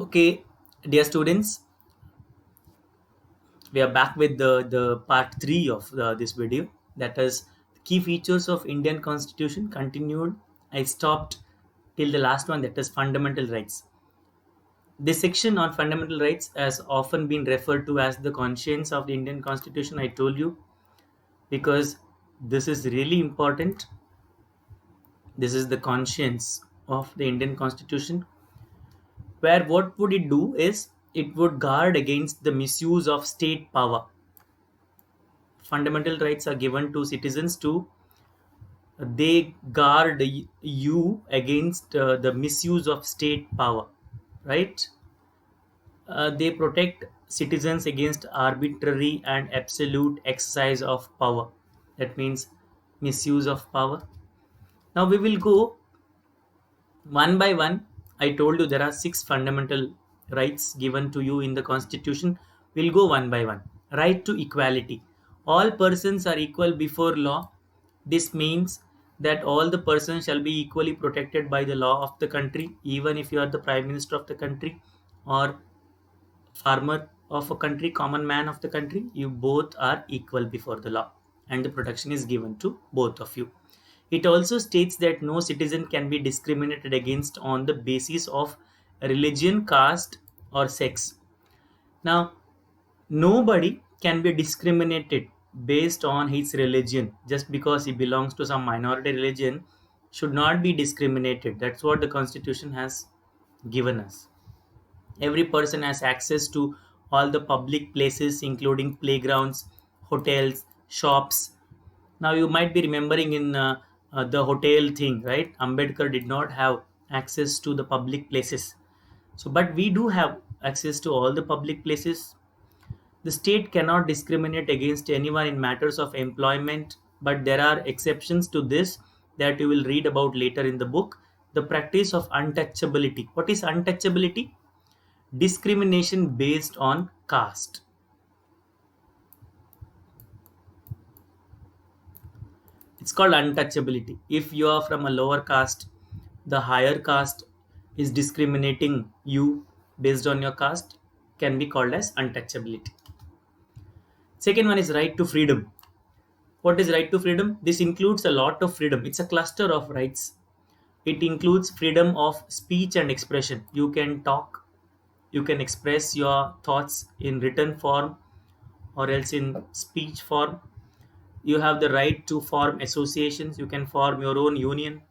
Okay, dear students, we are back with the part 3 of this video. That is key features of Indian Constitution continued. I stopped till the last one, that is fundamental rights. This section on fundamental rights has often been referred to as the conscience of the Indian Constitution. I told you because this is really important. This is the conscience of the Indian Constitution, where what would it do is it would guard against the misuse of state power. Fundamental rights are given to citizens to they guard you against the misuse of state power, right? They protect citizens against arbitrary and absolute exercise of power. That means misuse of power. Now we will go one by one. I told you there are six fundamental rights given to you in the Constitution. We'll go one by one. Right to equality. All persons are equal before law. This means that all the persons shall be equally protected by the law of the country, even if you are the Prime Minister of the country or farmer of a country, common man of the country. You both are equal before the law, and the protection is given to both of you. It also states that no citizen can be discriminated against on the basis of religion, caste, or sex. Now, nobody can be discriminated based on his religion just because he belongs to some minority religion should not be discriminated. That's what the constitution has given us. Every person has access to all the public places including playgrounds, hotels, shops. Now you might be remembering in the hotel thing, right? Ambedkar did not have access to the public places. So, but we do have access to all the public places. The state cannot discriminate against anyone in matters of employment, but there are exceptions to this that you will read about later in the book. The practice of untouchability. What is untouchability? Discrimination based on caste. It's called untouchability. If you are from a lower caste, the higher caste is discriminating you based on your caste, can be called as untouchability. Second one is right to freedom. What is right to freedom? This includes a lot of freedom. It's a cluster of rights. It includes freedom of speech and expression. You can talk, you can express your thoughts in written form or else in speech form. You have the right to form associations. You can form your own union.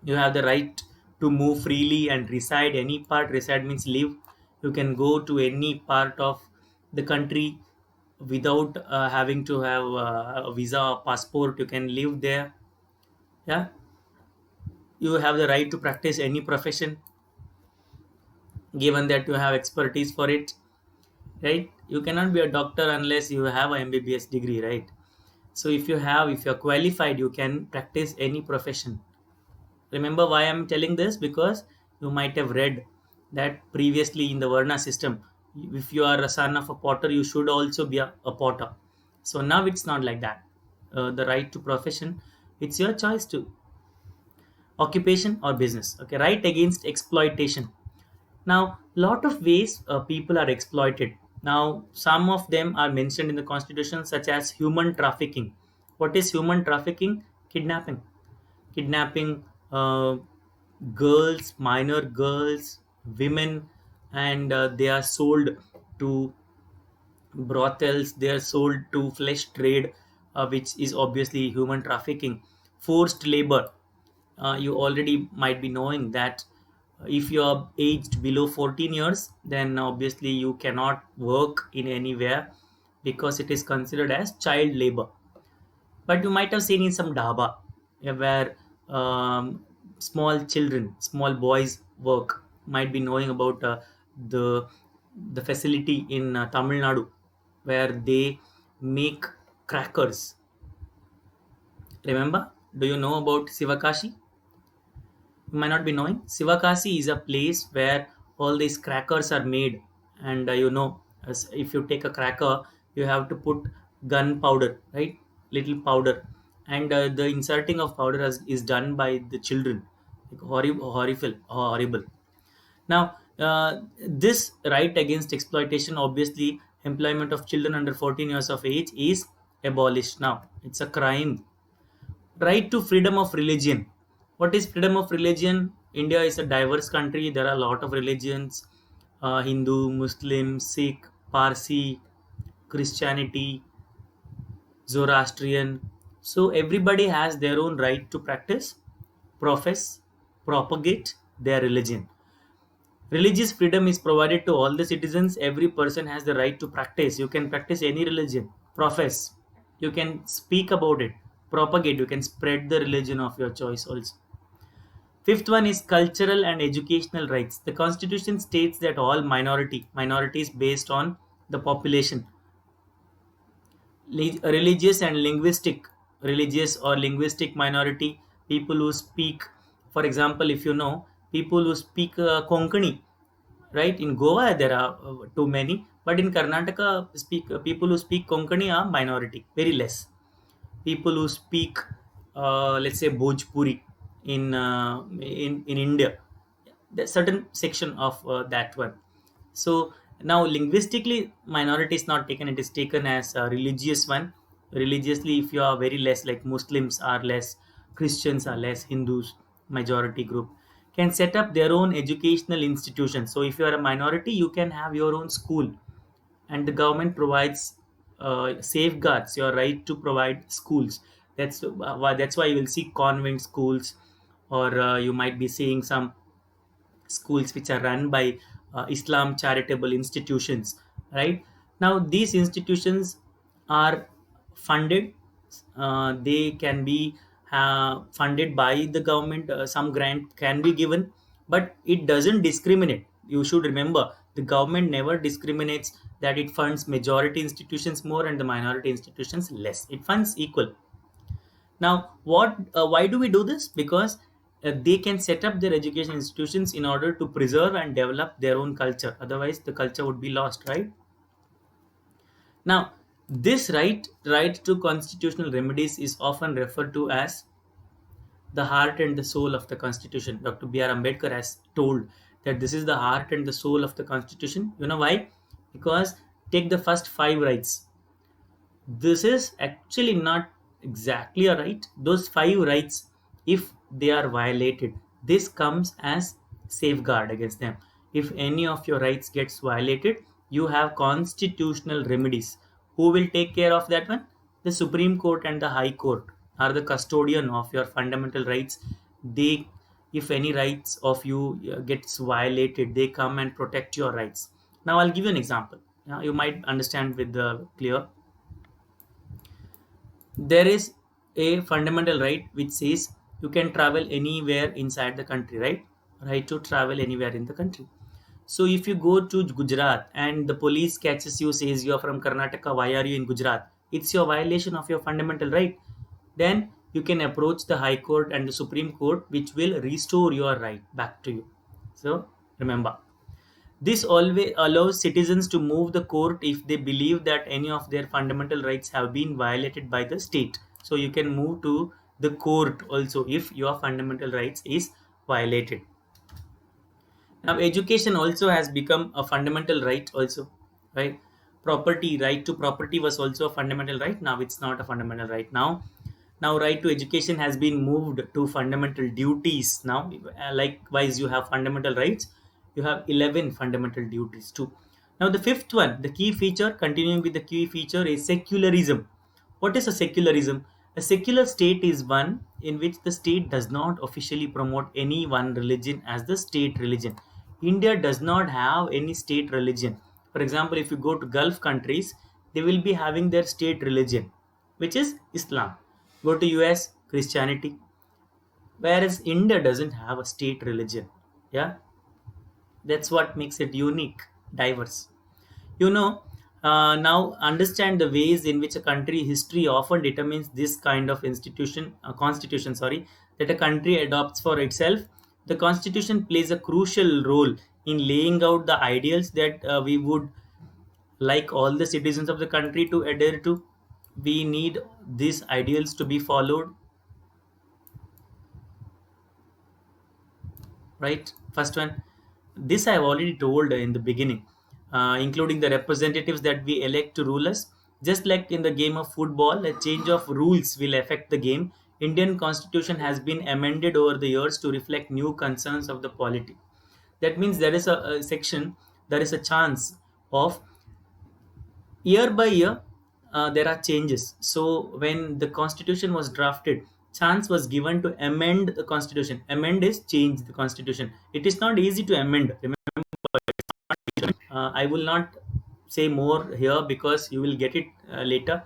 You have the right to move freely and reside any part. Reside means live. You can go to any part of the country without having to have a visa or passport. You can live there. Yeah, you have the right to practice any profession given that you have expertise for it, right? You cannot be a doctor unless you have a MBBS degree, right? So if you're qualified, you can practice any profession. Remember why I'm telling this? Because you might have read that previously in the Varna system, if you are a son of a potter, you should also be a potter. So now it's not like that. The right to profession, it's your choice to occupation or business. Okay, right against exploitation. Now, lot of ways people are exploited. Now, some of them are mentioned in the constitution, such as human trafficking. What is human trafficking? Kidnapping. Kidnapping girls, minor girls, women, and they are sold to brothels. They are sold to flesh trade, which is obviously human trafficking. Forced labor. You already might be knowing that if you are aged below 14 years, then obviously you cannot work in anywhere because it is considered as child labor. But you might have seen in some dhaba where small children, small boys work. Might be knowing about the the facility in Tamil Nadu where they make crackers. Remember? Do you know about Sivakashi? You might not be knowing. Sivakasi is a place where all these crackers are made, and if you take a cracker, you have to put gunpowder, right? Little powder, and the inserting of powder is done by the children. Like horrible, horrible, horrible. Now, This right against exploitation, obviously, employment of children under 14 years of age is abolished now. It's a crime. Right to freedom of religion. What is freedom of religion? India is a diverse country. There are a lot of religions: Hindu, Muslim, Sikh, Parsi, Christianity, Zoroastrian. So everybody has their own right to practice, profess, propagate their religion. Religious freedom is provided to all the citizens. Every person has the right to practice. You can practice any religion, profess. You can speak about it, propagate. You can spread the religion of your choice also. Fifth one is cultural and educational rights. The constitution states that all minorities based on the population, religious and linguistic, religious or linguistic minority, people who speak, for example, if you know, people who speak Konkani, right? In Goa there are too many, but in Karnataka, speak people who speak Konkani are minority, very less. People who speak, let's say, Bhojpuri in India, the certain section of that one. So now linguistically minority is not taken, it is taken as a religious one. Religiously, if you are very less, like Muslims are less, Christians are less, Hindus majority group can set up their own educational institutions. So if you are a minority, you can have your own school, and the government provides safeguards your right to provide schools. That's why you will see convent schools, or you might be seeing some schools which are run by Islam charitable institutions, right? Now these institutions are funded. They can be funded by the government. Some grant can be given, but it doesn't discriminate. You should remember, the government never discriminates that it funds majority institutions more and the minority institutions less. It funds equal. Now, why do we do this? Because they can set up their education institutions in order to preserve and develop their own culture. Otherwise, the culture would be lost, right? Now, this right to constitutional remedies is often referred to as the heart and the soul of the Constitution. Dr. B.R. Ambedkar has told that this is the heart and the soul of the Constitution. You know why? Because take the first five rights. This is actually not exactly a right. Those five rights, if they are violated, this comes as safeguard against them. If any of your rights gets violated, you have constitutional remedies. Who will take care of that one? The Supreme Court and the High Court are the custodian of your fundamental rights. They, if any rights of you gets violated, they come and protect your rights. Now I'll give you an example. You might understand with the clear. There is a fundamental right which says you can travel anywhere inside the country, right to travel anywhere in the country. So if you go to Gujarat and the police catches you, says you are from Karnataka, why are you in Gujarat? It's your violation of your fundamental right. Then you can approach the High Court and the Supreme Court, which will restore your right back to you. So remember, this always allows citizens to move the court if they believe that any of their fundamental rights have been violated by the state. So you can move to the court also if your fundamental rights is violated. Now education also has become a fundamental right also, right? Property, right to property was also a fundamental right. Now it's not a fundamental right. Now right to education has been moved to fundamental duties. Now likewise, you have fundamental rights, you have 11 fundamental duties too. Now the fifth one, the key feature, continuing with the key feature, is secularism. What is a secularism? A secular state is one in which the state does not officially promote any one religion as the state religion. India does not have any state religion. For example, if you go to Gulf countries, they will be having their state religion, which is Islam. Go to US, Christianity. Whereas India doesn't have a state religion. Yeah, that's what makes it unique, diverse. You know, now understand the ways in which a country history often determines this kind of constitution, sorry, that a country adopts for itself. The constitution plays a crucial role in laying out the ideals that we would like all the citizens of the country to adhere to. We need these ideals to be followed, right? First one, This I have already told in the beginning, including the representatives that we elect to rule us. Just like in the game of football, a change of rules will affect the game. Indian constitution has been amended over the years to reflect new concerns of the polity. That means there is a section, there is a chance of year by year there are changes. So when the constitution was drafted, chance was given to amend the constitution. Amend is change the constitution. It is not easy to amend. I will not say more here because you will get it later.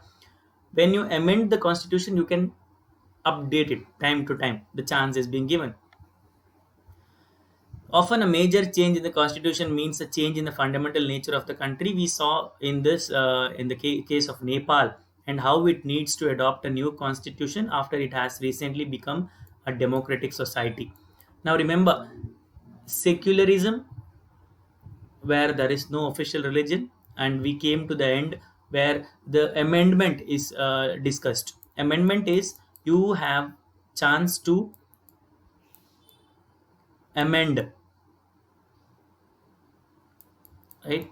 When you amend the constitution, you can update it time to time. The chance is being given. Often, a major change in the constitution means a change in the fundamental nature of the country. We saw in this, in the case of Nepal, and how it needs to adopt a new constitution after it has recently become a democratic society. Now, remember, secularism, where there is no official religion, and we came to the end where the amendment is discussed. Amendment is you have chance to amend, right?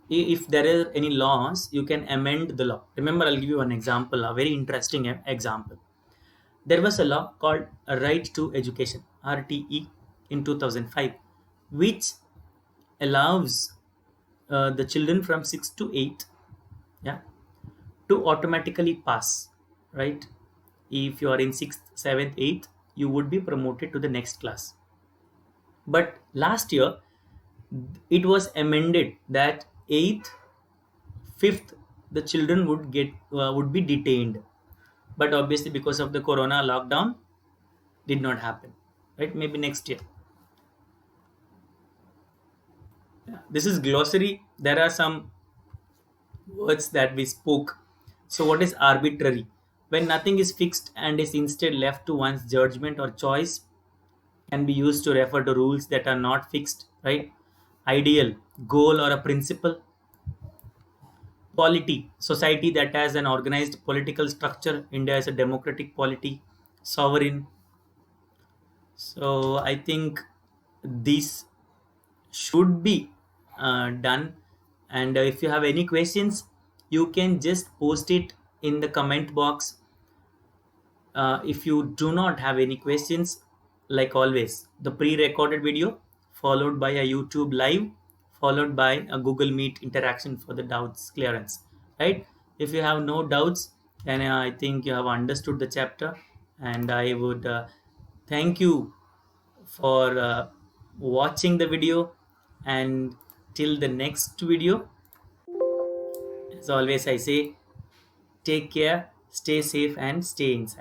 If there are any laws, you can amend the law. Remember, I'll give you one example, a very interesting example. There was a law called a right to education, RTE, in 2005, which allows the children from 6 to 8, yeah, to automatically pass, right? If you are in 6th, 7th, 8th, you would be promoted to the next class. But last year, it was amended that 8th, 5th, the children would be detained. But obviously, because of the corona lockdown, did not happen, right? Maybe next year. This is glossary. There are some words that we spoke. So, what is arbitrary? When nothing is fixed and is instead left to one's judgment or choice, can be used to refer to rules that are not fixed, right? Ideal, goal, or a principle. Polity, society that has an organized political structure. India is a democratic polity. Sovereign. So, I think this should be done. And if you have any questions, you can just post it in the comment box. If you do not have any questions, like always, the pre-recorded video followed by a YouTube live followed by a Google Meet interaction for the doubts clearance, right? If you have no doubts, then I think you have understood the chapter, and I would thank you for watching the video. And till the next video, as always, I say, take care, stay safe, and stay inside.